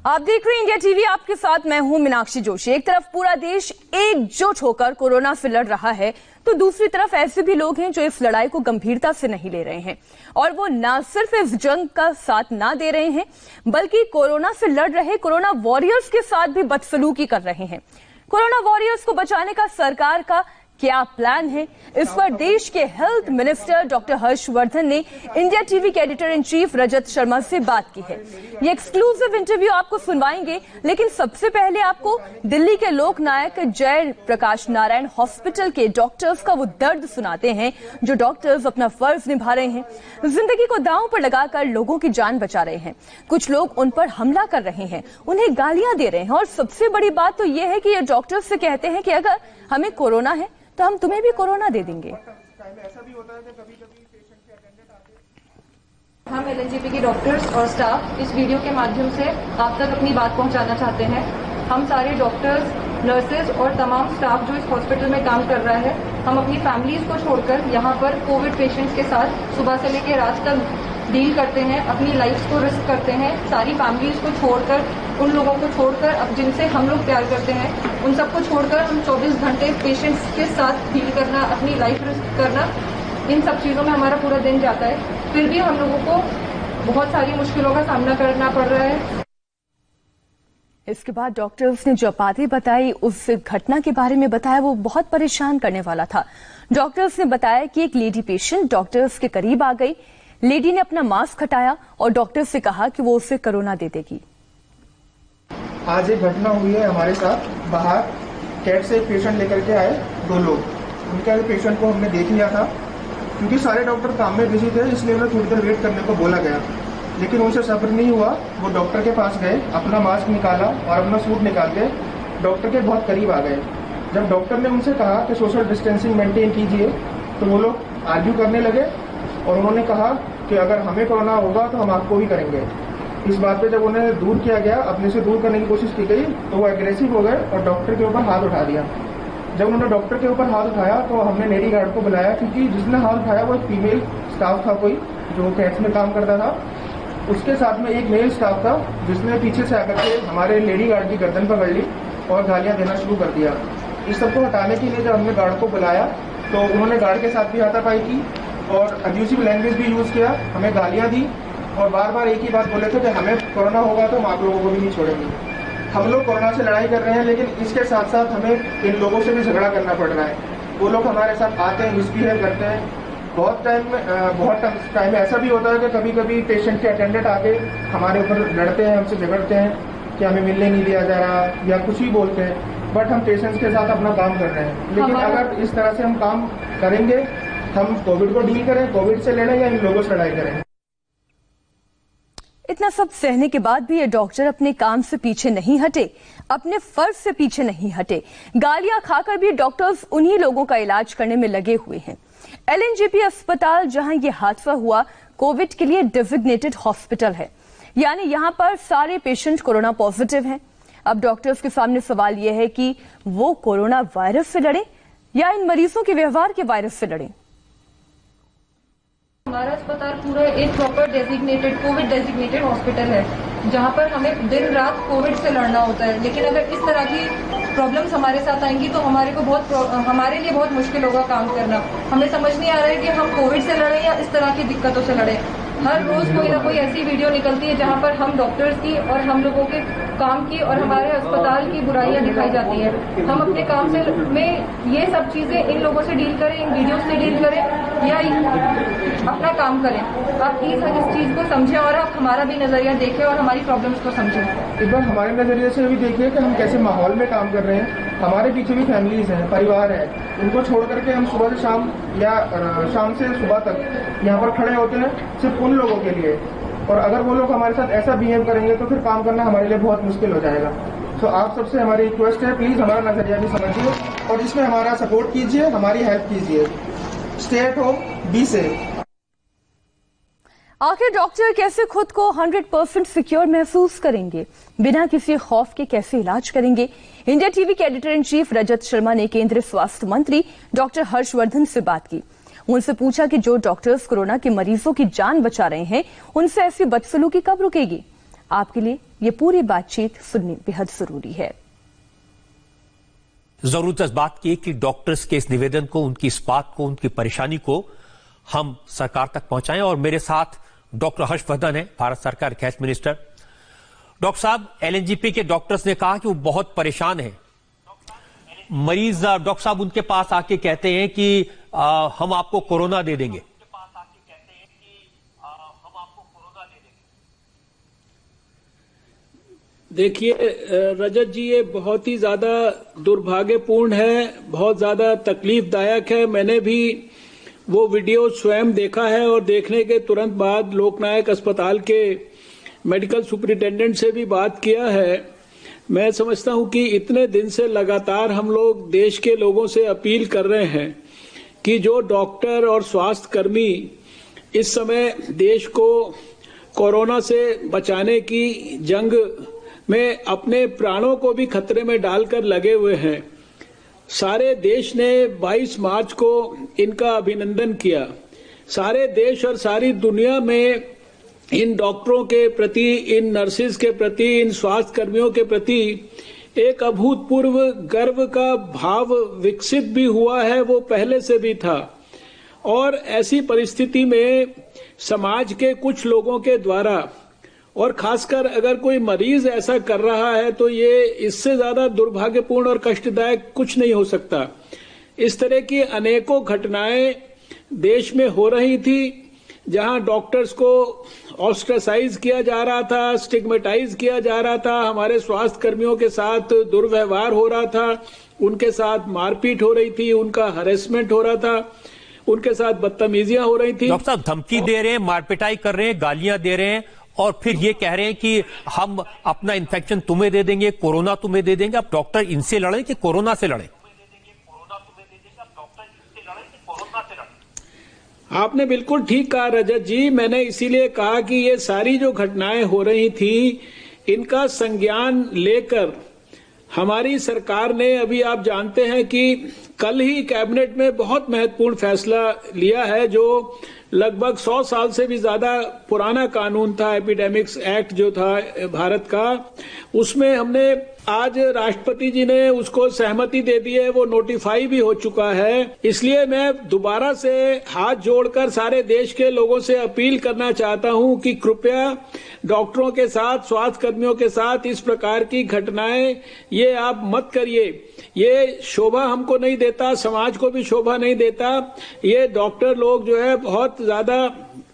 आप देख रहे हैं इंडिया टीवी, आपके साथ मैं हूं मीनाक्षी जोशी। एक तरफ पूरा देश एकजुट होकर कोरोना से लड़ रहा है, तो दूसरी तरफ ऐसे भी लोग हैं जो इस लड़ाई को गंभीरता से नहीं ले रहे हैं और वो न सिर्फ इस जंग का साथ ना दे रहे हैं, बल्कि कोरोना से लड़ रहे कोरोना वॉरियर्स के साथ भी बदसलूकी कर रहे हैं। कोरोना वॉरियर्स को बचाने का सरकार का क्या प्लान है, इस पर देश के हेल्थ मिनिस्टर डॉक्टर हर्षवर्धन ने इंडिया टीवी के editor in chief Rajat Sharma से बात की है। ये एक्सक्लूसिव इंटरव्यू आपको सुनवाएंगे, लेकिन सबसे पहले आपको दिल्ली के लोकनायक जय प्रकाश नारायण हॉस्पिटल के डॉक्टर्स का वो दर्द सुनाते हैं जो डॉक्टर्स अपना फर्ज निभा रहे हैं, जिंदगी को दांव पर लगाकर लोगों की जान बचा रहे हैं। कुछ लोग उन पर हमला कर रहे हैं, उन्हें गालियां दे रहे हैं और सबसे बड़ी बात तो ये है कि ये डॉक्टर्स से कहते हैं कि अगर हमें कोरोना है तो हम तुम्हें भी कोरोना दे देंगे। हम एलएनजेपी के डॉक्टर्स और स्टाफ इस वीडियो के माध्यम से आप तक अपनी बात पहुंचाना चाहते हैं। हम सारे डॉक्टर्स, नर्सेज और तमाम स्टाफ जो इस हॉस्पिटल में काम कर रहा है, हम अपनी फैमिलीज को छोड़कर यहाँ पर कोविड पेशेंट्स के साथ सुबह से लेकर रात तक डील करते हैं, अपनी लाइफ को रिस्क करते हैं। सारी फैमिलीज को छोड़कर, उन लोगों को छोड़कर, अब जिनसे हम लोग प्यार करते हैं, उन सबको छोड़कर हम 24 घंटे पेशेंट्स के साथ डील करना, अपनी लाइफ रिस्क करना, इन सब चीज़ों में हमारा पूरा दिन जाता है। फिर भी हम लोगों को बहुत सारी मुश्किलों का सामना करना पड़ रहा है। इसके बाद डॉक्टर्स ने जो बातें बताई, उस घटना के बारे में बताया, वो बहुत परेशान करने वाला था। डॉक्टर्स ने बताया कि एक लेडी पेशेंट डॉक्टर्स के करीब आ गई, लेडी ने अपना मास्क हटाया और डॉक्टर से कहा कि वो उसे कोरोना दे देगी। आज एक घटना हुई है हमारे साथ। बाहर कैट से एक पेशेंट लेकर के आए 2 लोग। उनके पेशेंट को हमने देख लिया था, क्योंकि सारे डॉक्टर काम में बिजी थे, इसलिए उन्हें थोड़ी देर वेट करने को बोला गया। लेकिन उनसे सब्र नहीं हुआ, वो डॉक्टर के पास गए, अपना मास्क निकाला और अपना सूट निकाल के डॉक्टर के बहुत करीब आ गए। जब डॉक्टर ने उनसे कहा कि सोशल डिस्टेंसिंग मेंटेन कीजिए, तो वो लोग आर्ग्यू करने लगे और उन्होंने कहा कि अगर हमें कोरोना होगा तो हम आपको भी करेंगे। इस बात पे जब उन्हें दूर किया गया, अपने से दूर करने की कोशिश की गई, तो वो एग्रेसिव हो गए और डॉक्टर के ऊपर हाथ उठा दिया। जब उन्होंने डॉक्टर के ऊपर हाथ उठाया तो हमने लेडी गार्ड को बुलाया, क्योंकि जिसने हाथ उठाया वो एक फीमेल स्टाफ था, कोई जो कैट्स में काम करता था। उसके साथ में एक मेल स्टाफ था जिसने पीछे से आकर के हमारे लेडी गार्ड की गर्दन पकड़ ली और गालियां देना शुरू कर दिया। इस सबको हटाने के लिए जब हमने गार्ड को बुलाया तो उन्होंने गार्ड के साथ भी हाथापाई की और अब्यूसिव लैंग्वेज भी यूज किया, हमें गालियां दी और बार बार एक ही बात बोले थे कि हमें कोरोना होगा तो हम आप लोगों को भी नहीं छोड़ेंगे। हम लोग कोरोना से लड़ाई कर रहे हैं, लेकिन इसके साथ साथ हमें इन लोगों से भी झगड़ा करना पड़ रहा है। वो लोग हमारे साथ आते हैं, मिसबिहेव करते हैं। बहुत टाइम ऐसा भी होता है कि कभी कभी पेशेंट के अटेंडेंट आके हमारे ऊपर लड़ते हैं, हमसे झगड़ते हैं कि हमें मिलने नहीं दिया जा रहा या कुछ भी बोलते हैं। बट हम पेशेंट्स के साथ अपना काम कर रहे हैं। लेकिन अगर इस तरह से हम काम करेंगे, हम कोविड को डील करें, कोविड से लड़ें या इन लोगों से लड़ाई करें। इतना सब सहने के बाद भी ये डॉक्टर अपने काम से पीछे नहीं हटे, अपने फर्ज से पीछे नहीं हटे। गालियां खाकर भी डॉक्टर्स उन्हीं लोगों का इलाज करने में लगे हुए हैं। एलएनजेपी अस्पताल, जहां ये हादसा हुआ, कोविड के लिए डेजिग्नेटेड हॉस्पिटल है, यानी यहां पर सारे पेशेंट कोरोना पॉजिटिव हैं। अब डॉक्टर्स के सामने सवाल यह है कि वो कोरोना वायरस से लड़े या इन मरीजों के व्यवहार के वायरस से लड़े। हमारा अस्पताल पूरा एक proper designated Covid designated hospital है, जहां पर हमें दिन रात कोविड से लड़ना होता है। लेकिन अगर इस तरह की प्रॉब्लम्स हमारे साथ आएंगी तो हमारे लिए बहुत मुश्किल होगा काम करना। हमें समझ नहीं आ रहा है कि हम कोविड से लड़ें या इस तरह की दिक्कतों से लड़ें। हर रोज कोई ना कोई ऐसी वीडियो निकलती है जहां पर हम डॉक्टर्स की और हम लोगों के काम की और हमारे अस्पताल की बुराइयां दिखाई जाती है। हम अपने काम से में ये सब चीजें इन लोगों से डील करें, इन वीडियो से डील करें या अपना काम करें। आप प्लीज इस चीज को समझें और आप हमारा भी नजरिया देखें और हमारी प्रॉब्लम्स को समझें। एक बार हमारे नजरिए से भी देखिए कि हम कैसे माहौल में काम कर रहे हैं। हमारे पीछे भी फैमिलीज हैं, परिवार है, उनको छोड़ करके हम सुबह से शाम या शाम से सुबह तक यहाँ पर खड़े होते हैं सिर्फ उन लोगों के लिए। और अगर वो लोग हमारे साथ ऐसा बिहेव करेंगे तो फिर काम करना हमारे लिए बहुत मुश्किल हो जाएगा। तो आप सबसे हमारी रिक्वेस्ट है, प्लीज हमारा नजरिया भी समझिए और इसमें हमारा सपोर्ट कीजिए, हमारी हेल्प कीजिए। Stay at home, be safe. आखिर डॉक्टर कैसे खुद को 100% सिक्योर महसूस करेंगे, बिना किसी खौफ के कैसे इलाज करेंगे? इंडिया टीवी के editor in chief Rajat Sharma ने केंद्रीय स्वास्थ्य मंत्री डॉक्टर हर्षवर्धन से बात की। उनसे पूछा कि जो डॉक्टर्स कोरोना के मरीजों की जान बचा रहे हैं, उनसे ऐसी बदसलूकी कब रुकेगी? आपके लिए ये पूरी बातचीत सुननी बेहद जरूरी है। जरूरत इस बात की कि डॉक्टर्स के इस निवेदन को, उनकी इस बात को, उनकी परेशानी को हम सरकार तक पहुंचाएं। और मेरे साथ डॉक्टर हर्षवर्धन है, भारत सरकार के हेल्थ मिनिस्टर। डॉक्टर साहब, एलएनजेपी के डॉक्टर्स ने कहा कि वो बहुत परेशान हैं। मरीज डॉक्टर साहब उनके पास आके कहते हैं कि हम आपको कोरोना दे देंगे। देखिए रजत जी, ये बहुत ही ज्यादा दुर्भाग्यपूर्ण है, बहुत ज्यादा तकलीफदायक है। मैंने भी वो वीडियो स्वयं देखा है और देखने के तुरंत बाद लोकनायक अस्पताल के मेडिकल सुपरिटेंडेंट से भी बात किया है। मैं समझता हूं कि इतने दिन से लगातार हम लोग देश के लोगों से अपील कर रहे हैं कि जो डॉक्टर और स्वास्थ्य कर्मी इस समय देश को कोरोना से बचाने की जंग में अपने प्राणों को भी खतरे में डालकर लगे हुए हैं, सारे देश ने 22 मार्च को इनका अभिनंदन किया। सारे देश और सारी दुनिया में इन डॉक्टरों के प्रति, इन नर्सेज के प्रति, इन स्वास्थ्य कर्मियों के प्रति एक अभूतपूर्व गर्व का भाव विकसित भी हुआ है, वो पहले से भी था। और ऐसी परिस्थिति में समाज के कुछ लोगों के द्वारा, और खासकर अगर कोई मरीज ऐसा कर रहा है, तो ये इससे ज्यादा दुर्भाग्यपूर्ण और कष्टदायक कुछ नहीं हो सकता। इस तरह की अनेकों घटनाएं देश में हो रही थी, जहां डॉक्टर्स को ऑस्ट्रेसाइज किया जा रहा था, स्टिग्मेटाइज किया जा रहा था, हमारे स्वास्थ्य कर्मियों के साथ दुर्व्यवहार हो रहा था, उनके साथ मारपीट हो रही थी, उनका हरेसमेंट हो रहा था, उनके साथ बदतमीजियां हो रही थी। डॉक्टर साहब धमकी दे रहे हैं, मारपिटाई कर रहे हैं, गालियां दे रहे हैं और फिर ये कह रहे हैं कि हम अपना इन्फेक्शन तुम्हें दे देंगे, कोरोना तुम्हें दे देंगे। अब डॉक्टर इनसे लड़े कि कोरोना से लड़े? आपने बिल्कुल ठीक कहा रजत जी। मैंने इसीलिए कहा कि ये सारी जो घटनाएं हो रही थी, इनका संज्ञान लेकर हमारी सरकार ने, अभी आप जानते हैं कि कल ही कैबिनेट में बहुत महत्वपूर्ण फैसला लिया है, जो लगभग 100 साल से भी ज्यादा पुराना कानून था, एपिडेमिक्स एक्ट जो था भारत का। उसमें हमने आज राष्ट्रपति जी ने उसको सहमति दे दी है, वो नोटिफाई भी हो चुका है। इसलिए मैं दोबारा से हाथ जोड़कर सारे देश के लोगों से अपील करना चाहता हूं कि कृपया डॉक्टरों के साथ, स्वास्थ्य कर्मियों के साथ इस प्रकार की घटनाएं ये आप मत करिए। ये शोभा हमको नहीं देता, समाज को भी शोभा नहीं देता। ये डॉक्टर लोग जो है बहुत ज्यादा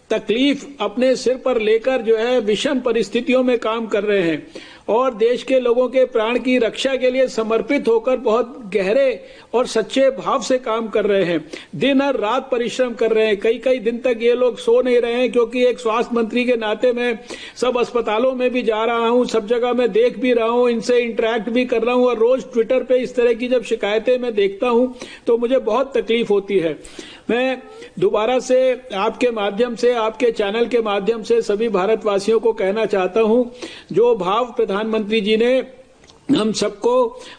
तकलीफ अपने सिर पर लेकर जो है विषम परिस्थितियों में काम कर रहे हैं और देश के लोगों के प्राण की रक्षा के लिए समर्पित होकर बहुत गहरे और सच्चे भाव से काम कर रहे हैं। दिन और रात परिश्रम कर रहे हैं। कई कई दिन तक ये लोग सो नहीं रहे हैं, क्योंकि एक स्वास्थ्य मंत्री के नाते मैं सब अस्पतालों में भी जा रहा हूं, सब जगह मैं देख भी रहा हूं, इनसे इंटरेक्ट भी कर रहा हूं और रोज ट्विटर पे इस तरह की जब शिकायतें मैं देखता हूं तो मुझे बहुत तकलीफ होती है। मैं दोबारा से आपके माध्यम से, आपके चैनल के माध्यम से सभी भारतवासियों को कहना चाहता हूं, जो भाव प्रधानमंत्री जी ने हम सबको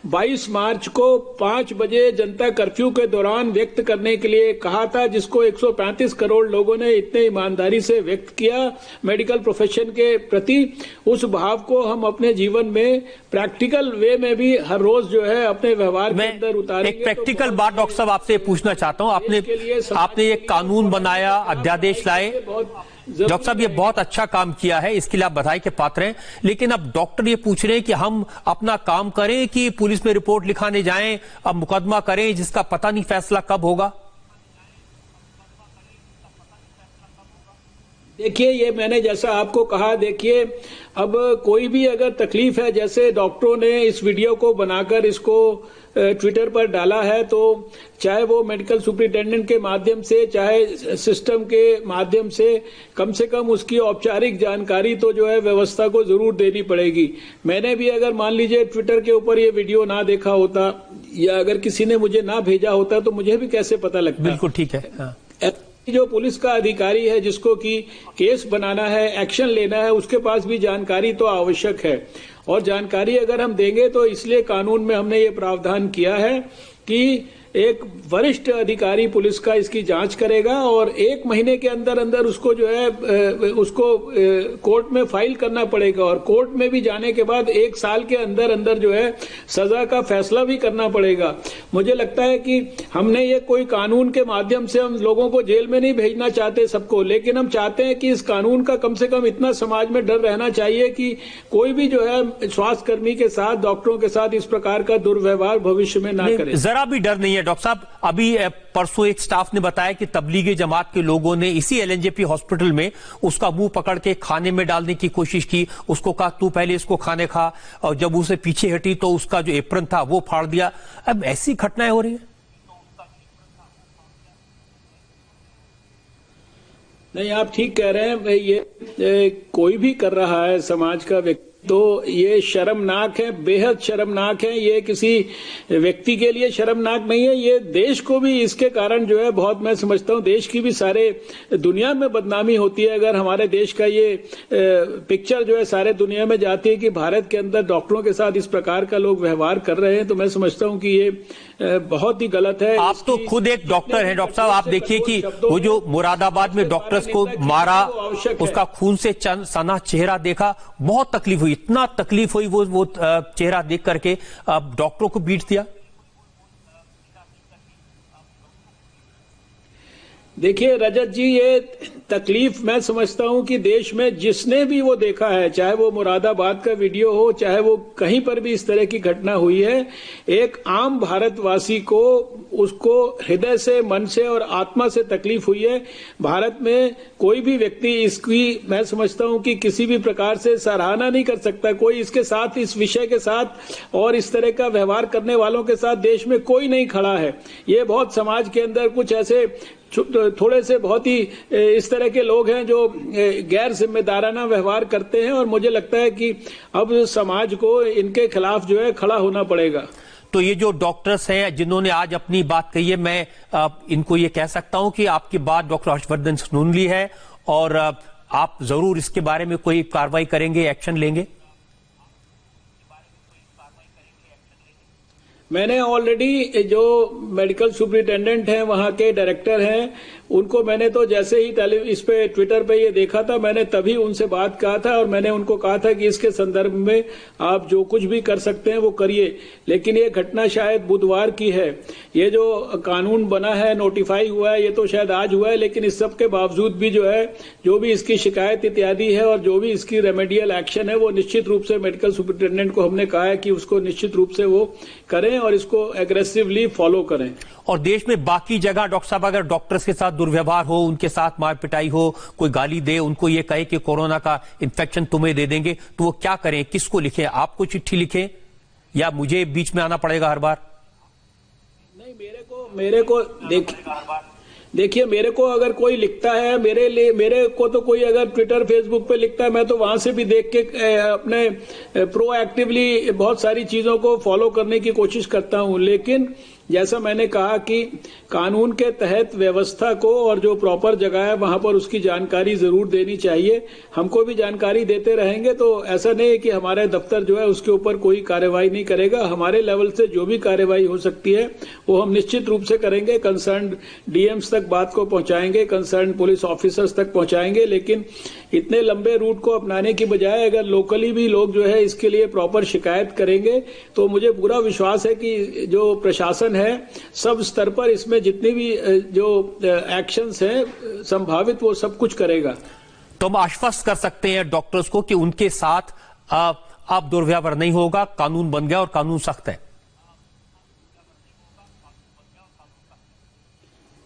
22 मार्च को 5 बजे जनता कर्फ्यू के दौरान व्यक्त करने के लिए कहा था, जिसको 135 करोड़ लोगों ने इतने ईमानदारी से व्यक्त किया मेडिकल प्रोफेशन के प्रति, उस भाव को हम अपने जीवन में प्रैक्टिकल वे में भी हर रोज जो है अपने व्यवहार के अंदर उतारेंगे। एक प्रैक्टिकल बात डॉक्टर साहब आपसे पूछना चाहता हूं, आपने एक कानून बनाया, अध्यादेश लाए, डॉक्टर साहब ये बहुत अच्छा काम किया है, इसके लिए आप बधाई के पात्र हैं। लेकिन अब डॉक्टर ये पूछ रहे हैं कि हम अपना काम करें कि पुलिस में रिपोर्ट लिखाने जाएं, अब मुकदमा करें जिसका पता नहीं फैसला कब होगा। देखिए, ये मैंने जैसा आपको कहा, देखिए अब कोई भी अगर तकलीफ है, जैसे डॉक्टरों ने इस वीडियो को बनाकर इसको ट्विटर पर डाला है, तो चाहे वो मेडिकल सुपरिटेंडेंट के माध्यम से, चाहे सिस्टम के माध्यम से कम उसकी औपचारिक जानकारी तो जो है व्यवस्था को जरूर देनी पड़ेगी। मैंने भी अगर मान लीजिए ट्विटर के ऊपर ये वीडियो ना देखा होता या अगर किसी ने मुझे ना भेजा होता तो मुझे भी कैसे पता लगता। बिल्कुल ठीक है। हाँ। जो पुलिस का अधिकारी है जिसको कि केस बनाना है, एक्शन लेना है, उसके पास भी जानकारी तो आवश्यक है। और जानकारी अगर हम देंगे तो इसलिए कानून में हमने ये प्रावधान किया है कि एक वरिष्ठ अधिकारी पुलिस का इसकी जांच करेगा और 1 महीने के अंदर अंदर उसको जो है उसको कोर्ट में फाइल करना पड़ेगा और कोर्ट में भी जाने के बाद 1 साल के अंदर अंदर जो है सजा का फैसला भी करना पड़ेगा। मुझे लगता है कि हमने ये कोई कानून के माध्यम से हम लोगों को जेल में नहीं भेजना चाहते सबको, लेकिन हम चाहते हैं कि इस कानून का कम से कम इतना समाज में डर रहना चाहिए कि कोई भी जो है स्वास्थ्य कर्मी के साथ, डॉक्टरों के साथ इस प्रकार का दुर्व्यवहार भविष्य में ना करे। जरा भी डर नहीं है डॉक्टर साहब। अभी परसों एक स्टाफ ने बताया कि तबलीगी जमात के लोगों ने इसी एलएनजेपी हॉस्पिटल में उसका मुंह पकड़ के खाने में डालने की कोशिश की, उसको कहा तू पहले इसको खाने खा, और जब उसे पीछे हटी तो उसका जो एप्रन था वो फाड़ दिया। अब ऐसी घटनाएं हो रही है। नहीं, आप ठीक कह रहे हैं। ये कोई भी कर रहा है समाज का व्यक्ति तो ये शर्मनाक है, बेहद शर्मनाक है। ये किसी व्यक्ति के लिए शर्मनाक नहीं है, ये देश को भी इसके कारण जो है बहुत, मैं समझता हूँ देश की भी सारे दुनिया में बदनामी होती है अगर हमारे देश का ये पिक्चर जो है सारे दुनिया में जाती है कि भारत के अंदर डॉक्टरों के साथ इस प्रकार का लोग व्यवहार कर रहे हैं। तो मैं समझता हूँ कि ये बहुत ही गलत है। आप तो खुद एक डॉक्टर हैं डॉक्टर साहब, आप देखिए कि वो जो मुरादाबाद में डॉक्टर्स को मारा, उसका खून से सना चेहरा देखा, बहुत तकलीफ हुई, इतना तकलीफ हुई वो चेहरा देख करके डॉक्टरों को पीट दिया। देखिए रजत जी, ये तकलीफ मैं समझता हूं कि देश में जिसने भी वो देखा है, चाहे वो मुरादाबाद का वीडियो हो, चाहे वो कहीं पर भी इस तरह की घटना हुई है, एक आम भारतवासी को उसको हृदय से, मन से और आत्मा से तकलीफ हुई है। भारत में कोई भी व्यक्ति इसकी, मैं समझता हूं कि किसी भी प्रकार से सराहना नहीं कर सकता। कोई इसके साथ, इस विषय के साथ और इस तरह का व्यवहार करने वालों के साथ देश में कोई नहीं खड़ा है। ये बहुत समाज के अंदर कुछ ऐसे थोड़े से बहुत ही इस तरह के लोग हैं जो गैर जिम्मेदाराना व्यवहार करते हैं और मुझे लगता है कि अब समाज को इनके खिलाफ जो है खड़ा होना पड़ेगा। तो ये जो डॉक्टर्स हैं जिन्होंने आज अपनी बात कही है, मैं इनको ये कह सकता हूं कि आपकी बात डॉक्टर हर्षवर्धन सुन ली है और आप जरूर इसके बारे में कोई कार्रवाई करेंगे, एक्शन लेंगे? मैंने ऑलरेडी जो मेडिकल सुपरिटेंडेंट हैं, वहां के डायरेक्टर हैं, उनको मैंने तो जैसे ही इस पे ट्विटर पे ये देखा था, मैंने तभी उनसे बात कहा था और मैंने उनको कहा था कि इसके संदर्भ में आप जो कुछ भी कर सकते हैं वो करिए। लेकिन ये घटना शायद बुधवार की है। ये जो कानून बना है, नोटिफाई हुआ है, ये तो शायद आज हुआ है, लेकिन इस सब के बावजूद भी जो है, जो भी इसकी शिकायत इत्यादि है और जो भी इसकी रेमेडियल एक्शन है, वो निश्चित रूप से मेडिकल सुपरिटेंडेंट को हमने कहा है कि उसको निश्चित रूप से वो करें और इसको एग्रेसिवली फॉलो करें। और देश में बाकी जगह डॉक्टर साहब अगर डॉक्टर्स के साथ दुर्व्यवहार हो, उनके साथ मार पिटाई हो, कोई गाली दे, उनको ये कहे कि कोरोना का इन्फेक्शन तुम्हें दे देंगे, तो वो क्या करें? किसको लिखें? आपको चिट्ठी लिखें या मुझे बीच में आना पड़ेगा हर बार? नहीं, मेरे को देखिए मेरे को अगर कोई लिखता है, मेरे को तो कोई अगर ट्विटर फेसबुक पे लिखता है, मैं तो वहां से भी देख के अपने प्रोएक्टिवली बहुत सारी चीजों को फॉलो करने की कोशिश करता हूं। लेकिन जैसा मैंने कहा कि कानून के तहत व्यवस्था को और जो प्रॉपर जगह है वहां पर उसकी जानकारी जरूर देनी चाहिए। हमको भी जानकारी देते रहेंगे तो ऐसा नहीं है कि हमारे दफ्तर जो है उसके ऊपर कोई कार्रवाई नहीं करेगा। हमारे लेवल से जो भी कार्रवाई हो सकती है वो हम निश्चित रूप से करेंगे। कंसर्न डीएम्स तक बात को पहुंचाएंगे, कंसर्न पुलिस ऑफिसर्स तक पहुंचाएंगे। लेकिन इतने लंबे रूट को अपनाने की बजाय अगर लोकली भी लोग जो है इसके लिए प्रॉपर शिकायत करेंगे तो मुझे पूरा विश्वास है कि जो प्रशासन है सब स्तर पर इसमें जितनी भी जो एक्शंस हैं संभावित वो सब कुछ करेगा। तो हम आश्वस्त कर सकते हैं डॉक्टर्स को कि उनके साथ अब दुर्व्यवहार नहीं होगा, कानून बन गया और कानून सख्त है।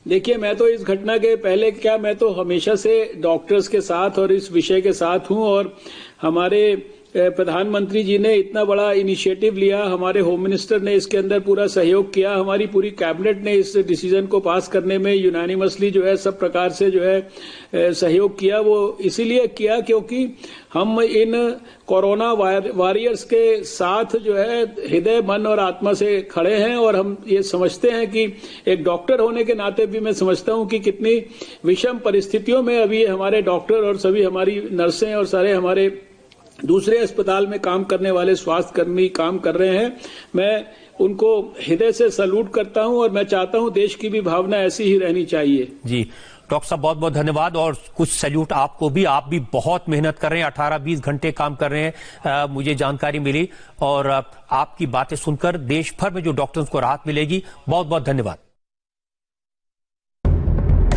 देखिए, मैं तो इस घटना के पहले मैं तो हमेशा से डॉक्टर्स के साथ और इस विषय के साथ हूं और हमारे प्रधानमंत्री जी ने इतना बड़ा इनिशिएटिव लिया, हमारे होम मिनिस्टर ने इसके अंदर पूरा सहयोग किया, हमारी पूरी कैबिनेट ने इस डिसीजन को पास करने में यूनानिमसली जो है सब प्रकार से जो है सहयोग किया। वो इसीलिए किया क्योंकि हम इन कोरोना वॉरियर्स के साथ जो है हृदय, मन और आत्मा से खड़े हैं और हम ये समझते हैं कि एक डॉक्टर होने के नाते भी मैं समझता हूं कि कितनी विषम परिस्थितियों में अभी हमारे डॉक्टर और सभी हमारी नर्सें और सारे हमारे दूसरे अस्पताल में काम करने वाले स्वास्थ्य कर्मी काम कर रहे हैं। मैं उनको हृदय से सैल्यूट करता हूं और मैं चाहता हूं देश की भी भावना ऐसी ही रहनी चाहिए। जी डॉक्टर साहब बहुत बहुत धन्यवाद और कुछ सैल्यूट आपको भी। आप भी बहुत मेहनत कर रहे हैं, 18-20 घंटे काम कर रहे हैं, मुझे जानकारी मिली और आपकी बातें सुनकर देश भर में जो डॉक्टर्स को राहत मिलेगी। बहुत बहुत धन्यवाद।